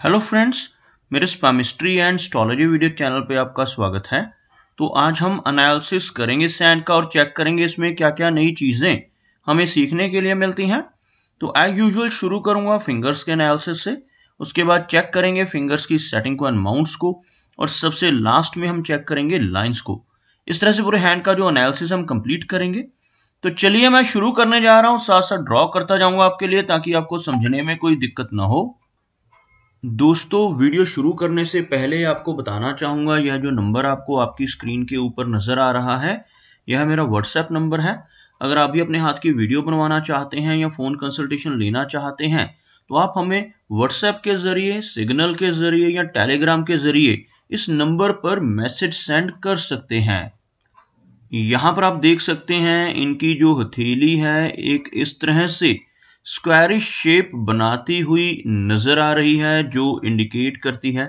Hello friends, मेरे स्पैमिस्ट्री and astrology video channel पे आपका स्वागत है। तो आज हम एनालिसिस करेंगे सैंड का और चेक करेंगे इसमें क्या क्या नई चीज़ें हमें सीखने के लिए मिलती हैं। तो एज यूजुअल शुरू करूंगा फिंगर्स के एनालिसिस से, उसके बाद चेक करेंगे फिंगर्स की सेटिंग को एंड माउंट्स को, और सबसे लास्ट में हम चेक करेंगे लाइन्स को। इस तरह से पूरे हैंड का जो एनालिसिस हम कंप्लीट करेंगे। तो चलिए मैं शुरू करने जा रहा हूँ, साथ साथ ड्रॉ करता जाऊंगा आपके लिए ताकि आपको समझने में कोई दिक्कत ना हो। दोस्तों, वीडियो शुरू करने से पहले आपको बताना चाहूँगा, यह जो नंबर आपको आपकी स्क्रीन के ऊपर नज़र आ रहा है, यह मेरा व्हाट्सएप नंबर है। अगर आप भी अपने हाथ की वीडियो बनवाना चाहते हैं या फ़ोन कंसल्टेशन लेना चाहते हैं तो आप हमें व्हाट्सएप के ज़रिए, सिग्नल के ज़रिए या टेलीग्राम के ज़रिए इस नंबर पर मैसेज सेंड कर सकते हैं। यहाँ पर आप देख सकते हैं इनकी जो हथेली है एक इस तरह से स्क्वायरिश शेप बनाती हुई नजर आ रही है, जो इंडिकेट करती है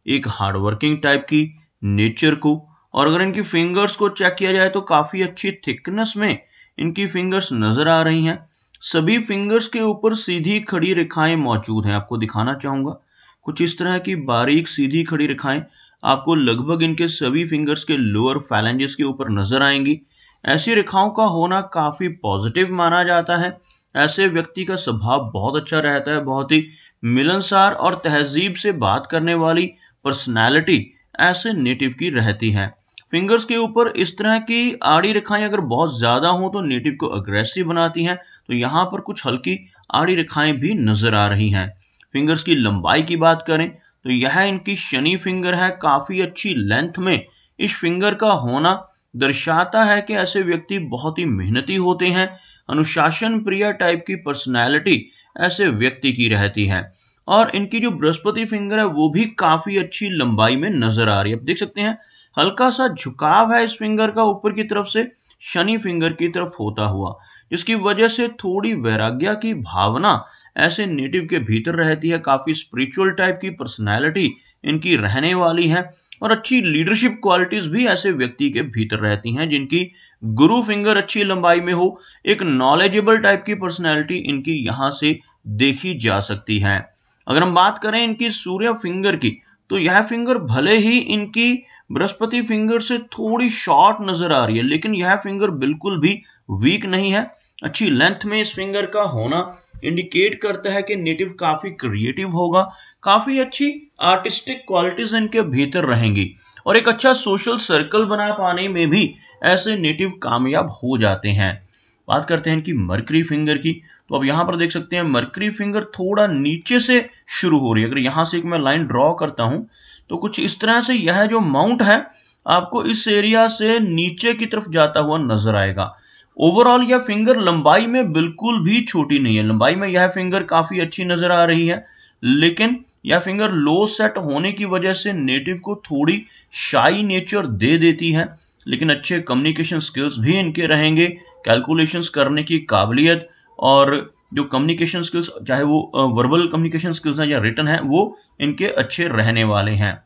एक हार्डवर्किंग टाइप की नेचर को। और अगर इनकी फिंगर्स को चेक किया जाए तो काफ़ी अच्छी थिकनेस में इनकी फिंगर्स नज़र आ रही हैं। सभी फिंगर्स के ऊपर सीधी खड़ी रेखाएं मौजूद हैं। आपको दिखाना चाहूँगा कुछ इस तरह की बारीक सीधी खड़ी रेखाएं आपको लगभग इनके सभी फिंगर्स के लोअर फैलेंजेस के ऊपर नजर आएंगी। ऐसी रेखाओं का होना काफ़ी पॉजिटिव माना जाता है। ऐसे व्यक्ति का स्वभाव बहुत अच्छा रहता है, बहुत ही मिलनसार और तहजीब से बात करने वाली पर्सनैलिटी ऐसे नेटिव की रहती है। फिंगर्स के ऊपर इस तरह की आड़ी रेखाएं अगर बहुत ज़्यादा हों तो नेटिव को अग्रेसिव बनाती हैं। तो यहाँ पर कुछ हल्की आड़ी रेखाएं भी नजर आ रही हैं। फिंगर्स की लंबाई की बात करें तो यह इनकी शनि फिंगर है। काफ़ी अच्छी लेंथ में इस फिंगर का होना दर्शाता है कि ऐसे व्यक्ति बहुत ही मेहनती होते हैं। अनुशासन प्रिय टाइप की पर्सनैलिटी ऐसे व्यक्ति की रहती है। और इनकी जो बृहस्पति फिंगर है वो भी काफ़ी अच्छी लंबाई में नजर आ रही है। आप देख सकते हैं हल्का सा झुकाव है इस फिंगर का ऊपर की तरफ से शनि फिंगर की तरफ होता हुआ, जिसकी वजह से थोड़ी वैराग्य की भावना ऐसे नेटिव के भीतर रहती है। काफ़ी स्पिरिचुअल टाइप की पर्सनैलिटी इनकी रहने वाली है और अच्छी लीडरशिप क्वालिटीज़ भी ऐसे व्यक्ति के भीतर रहती हैं। जिनकी गुरु फिंगर अच्छी लंबाई में हो, एक नॉलेजेबल टाइप की पर्सनैलिटी इनकी यहाँ से देखी जा सकती है। अगर हम बात करें इनकी सूर्य फिंगर की तो यह फिंगर भले ही इनकी बृहस्पति फिंगर से थोड़ी शॉर्ट नजर आ रही है, लेकिन यह फिंगर बिल्कुल भी वीक नहीं है। अच्छी लेंथ में इस फिंगर का होना इंडिकेट करता है कि नेटिव काफ़ी क्रिएटिव होगा, काफ़ी अच्छी आर्टिस्टिक क्वालिटीज़ इनके भीतर रहेंगी और एक अच्छा सोशल सर्कल बना पाने में भी ऐसे नेटिव कामयाब हो जाते हैं। बात करते हैं इनकी मरकरी फिंगर की, तो अब यहाँ पर देख सकते हैं मरकरी फिंगर थोड़ा नीचे से शुरू हो रही है। अगर यहाँ से एक मैं लाइन ड्रॉ करता हूँ तो कुछ इस तरह से यह जो माउंट है आपको इस एरिया से नीचे की तरफ जाता हुआ नजर आएगा। ओवरऑल यह फिंगर लंबाई में बिल्कुल भी छोटी नहीं है। लंबाई में यह फिंगर काफ़ी अच्छी नजर आ रही है, लेकिन यह फिंगर लो सेट होने की वजह से नेटिव को थोड़ी शाई नेचर दे देती है। लेकिन अच्छे कम्युनिकेशन स्किल्स भी इनके रहेंगे, कैलकुलेशंस करने की काबिलियत और जो कम्युनिकेशन स्किल्स, चाहे वो वर्बल कम्युनिकेशन स्किल्स हैं या रिटन है, वो इनके अच्छे रहने वाले हैं।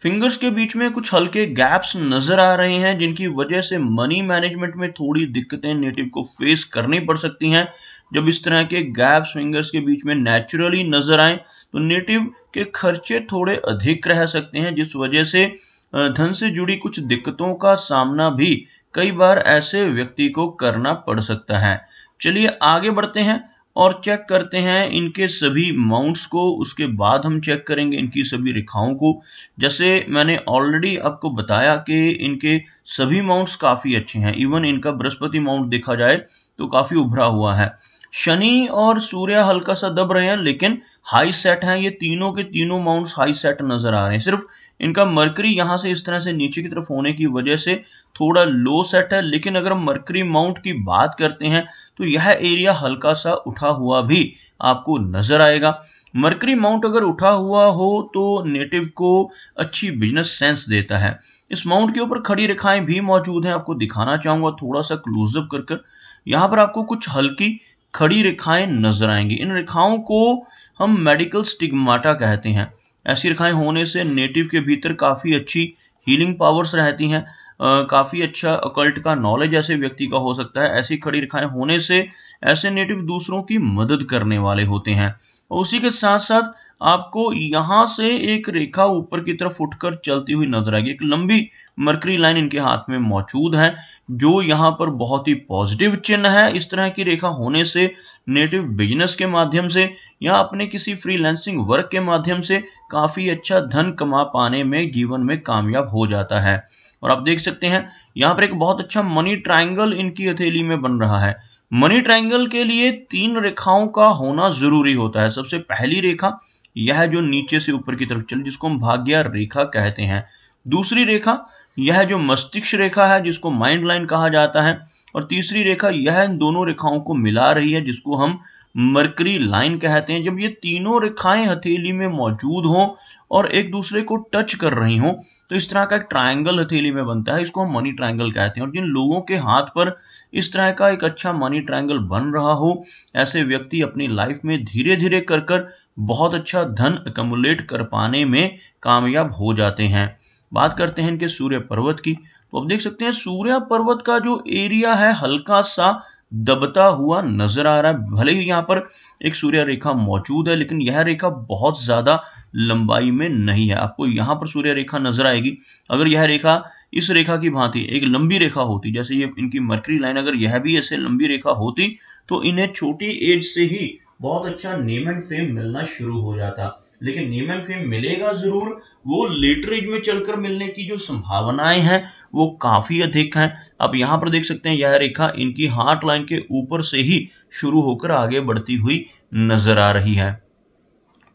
फिंगर्स के बीच में कुछ हल्के गैप्स नजर आ रहे हैं, जिनकी वजह से मनी मैनेजमेंट में थोड़ी दिक्कतें नेटिव को फेस करनी पड़ सकती हैं। जब इस तरह के गैप्स फिंगर्स के बीच में नेचुरली नजर आए तो नेटिव के खर्चे थोड़े अधिक रह सकते हैं, जिस वजह से धन से जुड़ी कुछ दिक्कतों का सामना भी कई बार ऐसे व्यक्ति को करना पड़ सकता है। चलिए आगे बढ़ते हैं और चेक करते हैं इनके सभी माउंट्स को। उसके बाद हम चेक करेंगे इनकी सभी रेखाओं को। जैसे मैंने ऑलरेडी आपको बताया कि इनके सभी माउंट्स काफ़ी अच्छे हैं। इवन इनका बृहस्पति माउंट देखा जाए तो काफ़ी उभरा हुआ है। शनि और सूर्य हल्का सा दब रहे हैं, लेकिन हाई सेट हैं। ये तीनों के तीनों माउंट्स हाई सेट नजर आ रहे हैं। सिर्फ इनका मरकरी यहाँ से इस तरह से नीचे की तरफ होने की वजह से थोड़ा लो सेट है। लेकिन अगर हम मरकरी माउंट की बात करते हैं तो यह एरिया हल्का सा उठा हुआ भी आपको नजर आएगा। मरकरी माउंट अगर उठा हुआ हो तो नेटिव को अच्छी बिजनेस सेंस देता है। इस माउंट के ऊपर खड़ी रेखाएं भी मौजूद हैं। आपको दिखाना चाहूंगा थोड़ा सा क्लोजअप कर यहाँ पर आपको कुछ हल्की खड़ी रेखाएं नजर आएंगी। इन रेखाओं को हम मेडिकल स्टिग्माटा कहते हैं। ऐसी रेखाएं होने से नेटिव के भीतर काफ़ी अच्छी हीलिंग पावर्स रहती हैं। काफ़ी अच्छा अकल्ट का नॉलेज ऐसे व्यक्ति का हो सकता है। ऐसी खड़ी रेखाएं होने से ऐसे नेटिव दूसरों की मदद करने वाले होते हैं। और उसी के साथ साथ आपको यहाँ से एक रेखा ऊपर की तरफ उठकर चलती हुई नजर आएगी। एक लंबी मरकरी लाइन इनके हाथ में मौजूद है, जो यहाँ पर बहुत ही पॉजिटिव चिन्ह है। इस तरह की रेखा होने से नेटिव बिजनेस के माध्यम से या अपने किसी फ्रीलांसिंग वर्क के माध्यम से काफी अच्छा धन कमा पाने में जीवन में कामयाब हो जाता है। और आप देख सकते हैं यहाँ पर एक बहुत अच्छा मनी ट्रायंगल इनकी हथेली में बन रहा है। मनी ट्रायंगल के लिए 3 रेखाओं का होना जरूरी होता है। सबसे पहली रेखा यह जो नीचे से ऊपर की तरफ चले, जिसको हम भाग्य रेखा कहते हैं। दूसरी रेखा यह जो मस्तिष्क रेखा है, जिसको माइंड लाइन कहा जाता है। और तीसरी रेखा यह इन दोनों रेखाओं को मिला रही है, जिसको हम मरकरी लाइन कहते हैं। जब ये तीनों रेखाएं हथेली में मौजूद हों और एक दूसरे को टच कर रही हों तो इस तरह का एक ट्रायंगल हथेली में बनता है। इसको हम मनी ट्रायंगल कहते हैं। और जिन लोगों के हाथ पर इस तरह का एक अच्छा मनी ट्रायंगल बन रहा हो, ऐसे व्यक्ति अपनी लाइफ में धीरे धीरे कर कर बहुत अच्छा धन अकमुलेट कर पाने में कामयाब हो जाते हैं। बात करते हैं इनके सूर्य पर्वत की, तो आप देख सकते हैं सूर्य पर्वत का जो एरिया है हल्का सा दबता हुआ नजर आ रहा है। भले ही यहाँ पर एक सूर्य रेखा मौजूद है, लेकिन यह रेखा बहुत ज्यादा लंबाई में नहीं है। आपको यहाँ पर सूर्य रेखा नजर आएगी। अगर यह रेखा इस रेखा की भांति एक लंबी रेखा होती, जैसे ये इनकी मरकरी लाइन, अगर यह भी ऐसे लंबी रेखा होती तो इन्हें छोटी एज से ही बहुत अच्छा नेम एंड फेम मिलना शुरू हो जाता। लेकिन नेम एंड फेम मिलेगा जरूर, वो लेटर एज में चलकर मिलने की जो संभावनाएं हैं वो काफी अधिक हैं। अब यहाँ पर देख सकते हैं यह रेखा इनकी हार्ट लाइन के ऊपर से ही शुरू होकर आगे बढ़ती हुई नजर आ रही है।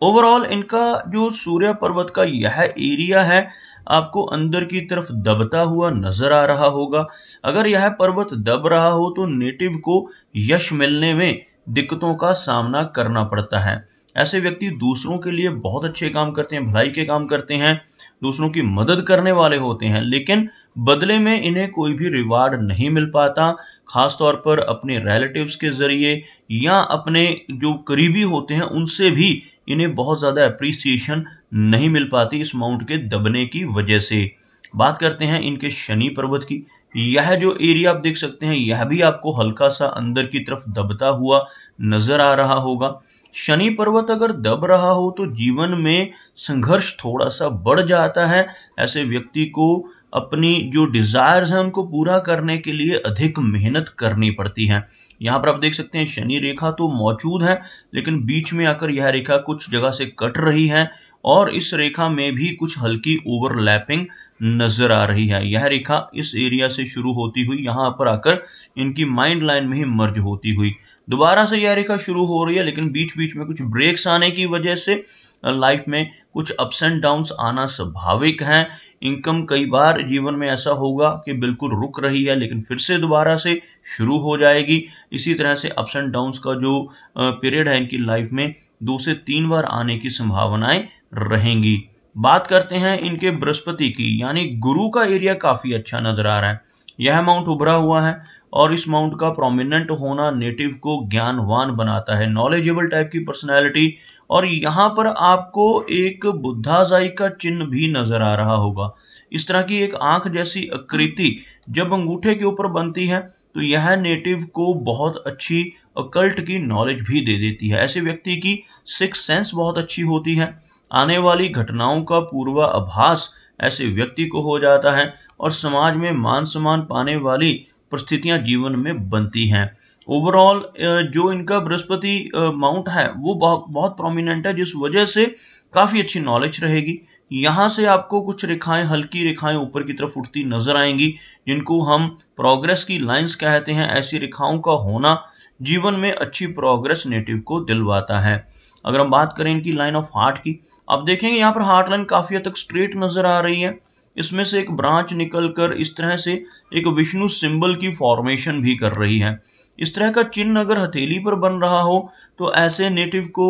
ओवरऑल इनका जो सूर्य पर्वत का यह एरिया है आपको अंदर की तरफ दबता हुआ नजर आ रहा होगा। अगर यह पर्वत दब रहा हो तो नेटिव को यश मिलने में दिक्कतों का सामना करना पड़ता है। ऐसे व्यक्ति दूसरों के लिए बहुत अच्छे काम करते हैं, भलाई के काम करते हैं, दूसरों की मदद करने वाले होते हैं, लेकिन बदले में इन्हें कोई भी रिवार्ड नहीं मिल पाता। खासतौर पर अपने रिलेटिव्स के जरिए या अपने जो करीबी होते हैं उनसे भी इन्हें बहुत ज़्यादा अप्रिसिएशन नहीं मिल पाती इस माउंट के दबने की वजह से। बात करते हैं इनके शनि पर्वत की। यह जो एरिया आप देख सकते हैं यह भी आपको हल्का सा अंदर की तरफ दबता हुआ नजर आ रहा होगा। शनि पर्वत अगर दब रहा हो तो जीवन में संघर्ष थोड़ा सा बढ़ जाता है। ऐसे व्यक्ति को अपनी जो डिजायर्स हैं उनको पूरा करने के लिए अधिक मेहनत करनी पड़ती है। यहाँ पर आप देख सकते हैं शनि रेखा तो मौजूद है, लेकिन बीच में आकर यह रेखा कुछ जगह से कट रही है और इस रेखा में भी कुछ हल्की ओवरलैपिंग नजर आ रही है। यह रेखा इस एरिया से शुरू होती हुई यहाँ पर आकर इनकी माइंड लाइन में ही मर्ज होती हुई दोबारा से यह रेखा शुरू हो रही है, लेकिन बीच बीच में कुछ ब्रेक्स आने की वजह से लाइफ में कुछ अप्स एंड डाउन्स आना स्वाभाविक है। इनकम कई बार जीवन में ऐसा होगा कि बिल्कुल रुक रही है, लेकिन फिर से दोबारा से शुरू हो जाएगी। इसी तरह से अप्स एंड डाउन्स का जो पीरियड है इनकी लाइफ में 2 से 3 बार आने की संभावनाएं रहेंगी। बात करते हैं इनके बृहस्पति की, यानी गुरु का एरिया काफी अच्छा नजर आ रहा है। यह माउंट उभरा हुआ है और इस माउंट का प्रोमिनेंट होना नेटिव को ज्ञानवान बनाता है, नॉलेजेबल टाइप की पर्सनैलिटी। और यहाँ पर आपको एक बुद्धाजाई का चिन्ह भी नजर आ रहा होगा। इस तरह की एक आंख जैसी आकृति जब अंगूठे के ऊपर बनती है तो यह नेटिव को बहुत अच्छी अकल्ट की नॉलेज भी दे देती है। ऐसे व्यक्ति की सिक्स सेंस बहुत अच्छी होती है। आने वाली घटनाओं का पूर्वाभास ऐसे व्यक्ति को हो जाता है और समाज में मान सम्मान पाने वाली परिस्थितियां जीवन में बनती हैं। ओवरऑल जो इनका बृहस्पति माउंट है वो बहुत प्रोमिनेंट है, जिस वजह से काफ़ी अच्छी नॉलेज रहेगी। यहाँ से आपको कुछ रेखाएं, हल्की रेखाएं ऊपर की तरफ उठती नजर आएंगी, जिनको हम प्रोग्रेस की लाइंस कहते हैं। ऐसी रेखाओं का होना जीवन में अच्छी प्रोग्रेस नेटिव को दिलवाता है। अगर हम बात करें इनकी लाइन ऑफ हार्ट की, आप देखेंगे यहाँ पर हार्ट लाइन काफ़ी हद तक स्ट्रेट नजर आ रही है। इसमें से एक ब्रांच निकलकर इस तरह से एक विष्णु सिंबल की फॉर्मेशन भी कर रही है। इस तरह का चिन्ह अगर हथेली पर बन रहा हो तो ऐसे नेटिव को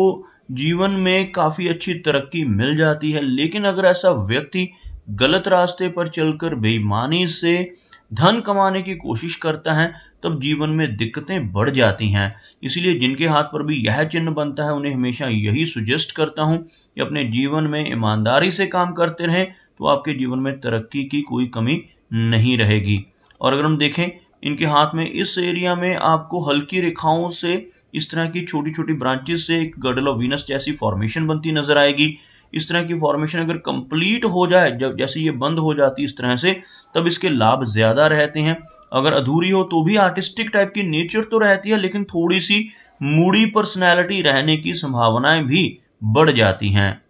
जीवन में काफ़ी अच्छी तरक्की मिल जाती है। लेकिन अगर ऐसा व्यक्ति गलत रास्ते पर चलकर बेईमानी से धन कमाने की कोशिश करता है तब जीवन में दिक्कतें बढ़ जाती हैं। इसलिए जिनके हाथ पर भी यह चिन्ह बनता है उन्हें हमेशा यही सुजेस्ट करता हूं कि अपने जीवन में ईमानदारी से काम करते रहें तो आपके जीवन में तरक्की की कोई कमी नहीं रहेगी। और अगर हम देखें इनके हाथ में इस एरिया में आपको हल्की रेखाओं से इस तरह की छोटी छोटी ब्रांचेस से एक गर्डल ऑफ वीनस जैसी फॉर्मेशन बनती नजर आएगी। इस तरह की फॉर्मेशन अगर कंप्लीट हो जाए, जब जैसे ये बंद हो जाती है इस तरह से, तब इसके लाभ ज्यादा रहते हैं। अगर अधूरी हो तो भी आर्टिस्टिक टाइप की नेचर तो रहती है, लेकिन थोड़ी सी मूडी पर्सनैलिटी रहने की संभावनाएं भी बढ़ जाती हैं।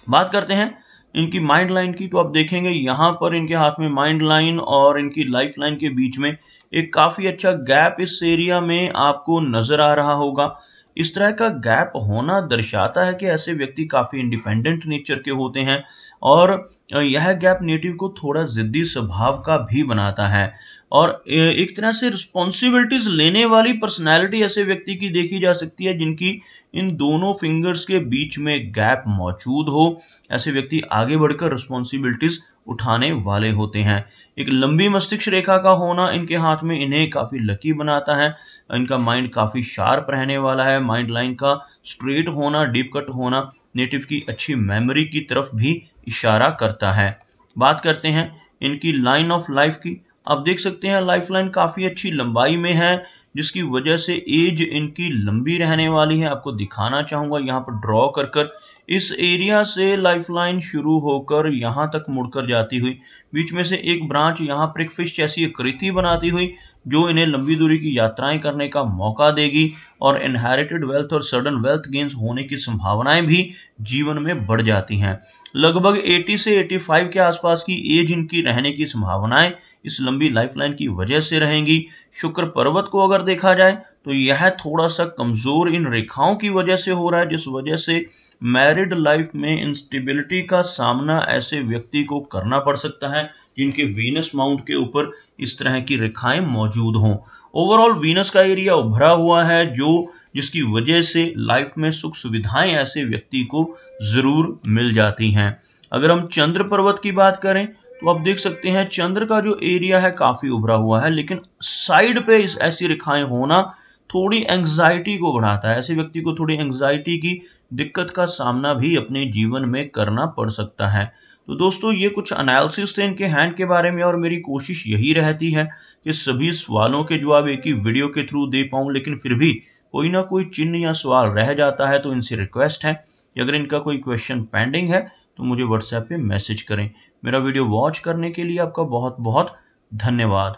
बात करते हैं इनकी माइंड लाइन की, तो आप देखेंगे यहाँ पर इनके हाथ में माइंड लाइन और इनकी लाइफ लाइन के बीच में एक काफी अच्छा गैप इस एरिया में आपको नजर आ रहा होगा। इस तरह का गैप होना दर्शाता है कि ऐसे व्यक्ति काफी इंडिपेंडेंट नेचर के होते हैं, और यह गैप नेटिव को थोड़ा जिद्दी स्वभाव का भी बनाता है, और एक तरह से रिस्पॉन्सिबिलिटीज लेने वाली पर्सनैलिटी ऐसे व्यक्ति की देखी जा सकती है जिनकी इन दोनों फिंगर्स के बीच में गैप मौजूद हो। ऐसे व्यक्ति आगे बढ़कर रिस्पॉन्सिबिलिटीज उठाने वाले होते हैं। एक लंबी मस्तिष्क रेखा का होना इनके हाथ में इन्हें काफी लकी बनाता है। इनका माइंड काफी शार्प रहने वाला है। माइंड लाइन का स्ट्रेट होना, डीप कट होना नेटिव की अच्छी मेमोरी की तरफ भी इशारा करता है। बात करते हैं इनकी लाइन ऑफ लाइफ की। आप देख सकते हैं लाइफ लाइन काफी अच्छी लंबाई में है, जिसकी वजह से एज इनकी लंबी रहने वाली है। आपको दिखाना चाहूंगा यहाँ पर ड्रॉ कर इस एरिया से लाइफ लाइन शुरू होकर यहाँ तक मुड़कर जाती हुई, बीच में से एक ब्रांच यहाँ पर एक फिश जैसी आकृति बनाती हुई, जो इन्हें लंबी दूरी की यात्राएं करने का मौका देगी, और इनहेरिटेड वेल्थ और सडन वेल्थ गेन्स होने की संभावनाएं भी जीवन में बढ़ जाती हैं। लगभग 80 से 85 के आसपास की एज इनकी रहने की संभावनाएं इस लंबी लाइफलाइन की वजह से रहेंगी। शुक्र पर्वत को अगर देखा जाए तो यह थोड़ा सा कमजोर इन रेखाओं की वजह से हो रहा है, जिस वजह से मैरिड लाइफ में इंस्टेबिलिटी का सामना ऐसे व्यक्ति को करना पड़ सकता है जिनके वीनस माउंट के ऊपर इस तरह की रेखाएं मौजूद हों। ओवरऑल वीनस का एरिया उभरा हुआ है, जिसकी वजह से लाइफ में सुख सुविधाएं ऐसे व्यक्ति को जरूर मिल जाती हैं। अगर हम चंद्र पर्वत की बात करें तो आप देख सकते हैं चंद्र का जो एरिया है काफी उभरा हुआ है, लेकिन साइड पे ऐसी रेखाएं होना थोड़ी एंग्जाइटी को बढ़ाता है। ऐसे व्यक्ति को थोड़ी एंग्जाइटी की दिक्कत का सामना भी अपने जीवन में करना पड़ सकता है। तो दोस्तों, ये कुछ एनालिसिस थे इनके हैंड के बारे में, और मेरी कोशिश यही रहती है कि सभी सवालों के जवाब एक ही वीडियो के थ्रू दे पाऊं, लेकिन फिर भी कोई ना कोई चिन्ह या सवाल रह जाता है। तो इनसे रिक्वेस्ट है कि अगर इनका कोई क्वेश्चन पेंडिंग है तो मुझे व्हाट्सएप पे मैसेज करें। मेरा वीडियो वॉच करने के लिए आपका बहुत बहुत धन्यवाद।